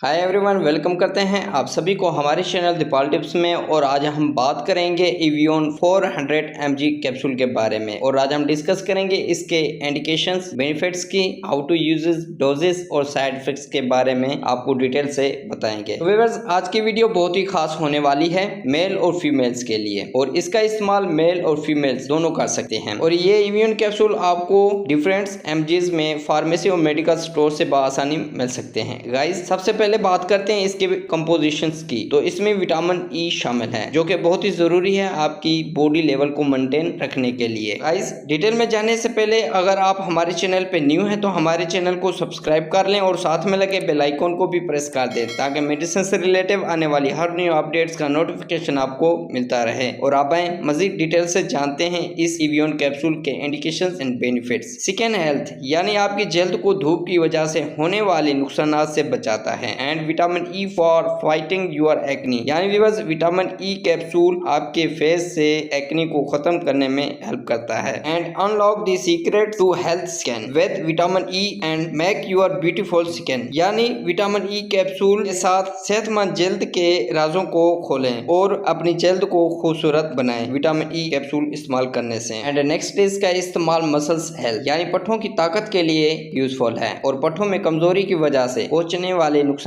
Hi everyone, welcome करते हैं आप सभी को हमारे चैनल दीपाल टिप्स में। और आज हम बात करेंगे एवियन 400 mg कैप्सूल के बारे में। और आज हम डिस्कस करेंगे इसके इंडिकेशंस, बेनिफिट्स की, हाउ टू यूजेस, डोजेस और साइड इफेक्ट्स के बारे में आपको डिटेल से बताएंगे। तो व्यूअर्स, आज की वीडियो बहुत ही खास होने वाली है मेल और फीमेल्स के लिए। और इसका इस्तेमाल मेल और फीमेल्स दोनों कर सकते हैं। और ये एवियन कैप्सूल आपको डिफरेंट एमजीज में फार्मेसी और मेडिकल स्टोर से बआसानी मिल सकते हैं। गाइस, सबसे पहले बात करते हैं इसके कंपोजिशंस की। तो इसमें विटामिन ई शामिल है, जो कि बहुत ही जरूरी है आपकी बॉडी लेवल को मेंटेन रखने के लिए। गाइस, डिटेल में जाने से पहले अगर आप हमारे चैनल पे न्यू हैं तो हमारे चैनल को सब्सक्राइब कर लें और साथ में लगे बेल आइकन को भी प्रेस कर दें, ताकि मेडिसिन से रिलेटिव आने वाली हर न्यू अपडेट्स का नोटिफिकेशन आपको मिलता रहे। और आप आए मजीद डिटेल से जानते हैं इस एवियन कैप्सूल के indications and benefits. Skin health, यानी आपकी जल्द को धूप की वजह से होने वाले नुकसान से बचाता है। And vitamin E for fighting your acne, यानी व्यूअर्स, विटामिन ई कैप्सूल आपके फेस से एक्नी को खत्म करने में हेल्प करता है। And unlock the secret to health skin with vitamin E and make your beautiful skin, यानी विटामिन ई कैप्सूल के साथ सेहतमंद जल्द के राजों को खोलें और अपनी जल्द को खूबसूरत बनाएं विटामिन ई कैप्सूल इस्तेमाल करने से। एंड नेक्स्ट डे का इस्तेमाल मसल्स हेल्थ, यानी पट्ठों की ताकत के लिए यूजफुल है और पट्ठों में कमजोरी की वजह से पहुंचने वाले नुकसान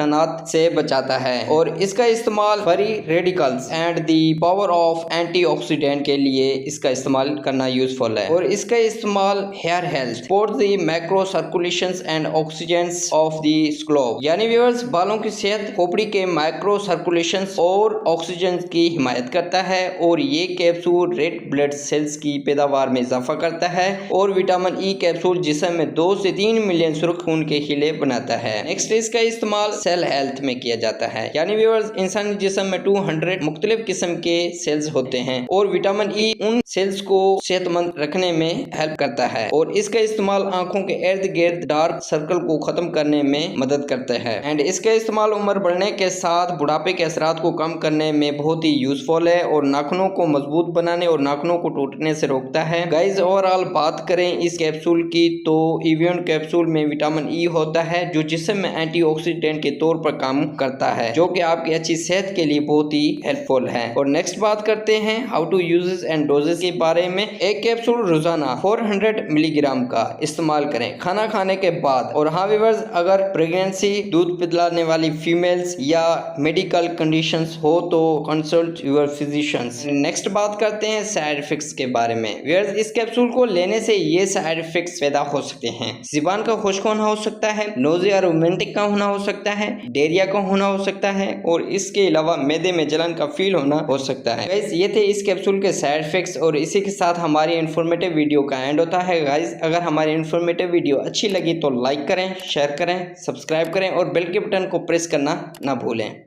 से बचाता है। और इसका इस्तेमाल free radicals and the power of antioxidant के लिए इसका इस्तेमाल करना यूजफुल है। और इसका इस्तेमाल hair health, support the macro circulation and oxygen of the scalp, यानी व्यूअर्स, बालों की सेहत, खोपड़ी के माइक्रो सर्कुलेशन और ऑक्सीजन की हिमायत करता है। और ये कैप्सूल रेड ब्लड सेल्स की पैदावार में इजाफा करता है। और विटामिन ई कैप्सूल जिस्म में 2 से 3 मिलियन सुर्ख खून के खिले बनाता है। नेक्स्ट, इसका इस्तेमाल सेल हेल्थ में किया जाता है, यानी व्यूअर्स, इंसानी जिस्म में 200 मुख्तलिफ किस्म के सेल्स होते हैं और विटामिन ई उन सेल्स को सेहतमंद रखने में हेल्प करता है। और इसका इस्तेमाल आंखों के इर्द गिर्द डार्क सर्कल को खत्म करने में मदद करता है। एंड इसका इस्तेमाल उम्र बढ़ने के साथ बुढ़ापे के असरात को कम करने में बहुत ही यूजफुल है और नाखूनों को मजबूत बनाने और नाखूनों को टूटने से रोकता है। गाइज, ओवरऑल बात करें इस कैप्सूल की, तो एवियन कैप्सूल में विटामिन ई होता है जो जिस्म में एंटीऑक्सीडेंट के तौर पर काम करता है, जो कि आपकी अच्छी सेहत के लिए बहुत ही हेल्पफुल है। और नेक्स्ट बात करते हैं how to uses and doses के बारे में। एक कैप्सूल रोजाना 400 मिलीग्राम का इस्तेमाल करें खाना खाने के बाद। और हाँ व्यूअर्स, अगर प्रेगनेंसी, दूध पिलाने वाली फीमेल्स या मेडिकल कंडीशंस हो तो कंसल्ट योर फिजिशियंस। नेक्स्ट बात करते हैं साइड इफेक्ट्स के बारे में। व्यूअर्स, इस कैप्सूल को लेने से ये साइड इफेक्ट्स पैदा हो सकते हैं। जुबान का खुश्क होना हो सकता है, नोज़िया रोमांटिक का होना हो सकता है, डायरिया का होना हो सकता है और इसके अलावा मैदे में जलन का फील होना हो सकता है। गाइस, ये थे इस कैप्सूल के साइड इफेक्ट्स। और इसी के साथ हमारी इन्फॉर्मेटिव वीडियो का एंड होता है। गाइस, अगर हमारी इन्फॉर्मेटिव वीडियो अच्छी लगी तो लाइक करें, शेयर करें, सब्सक्राइब करें और बेल के बटन को प्रेस करना ना भूलें।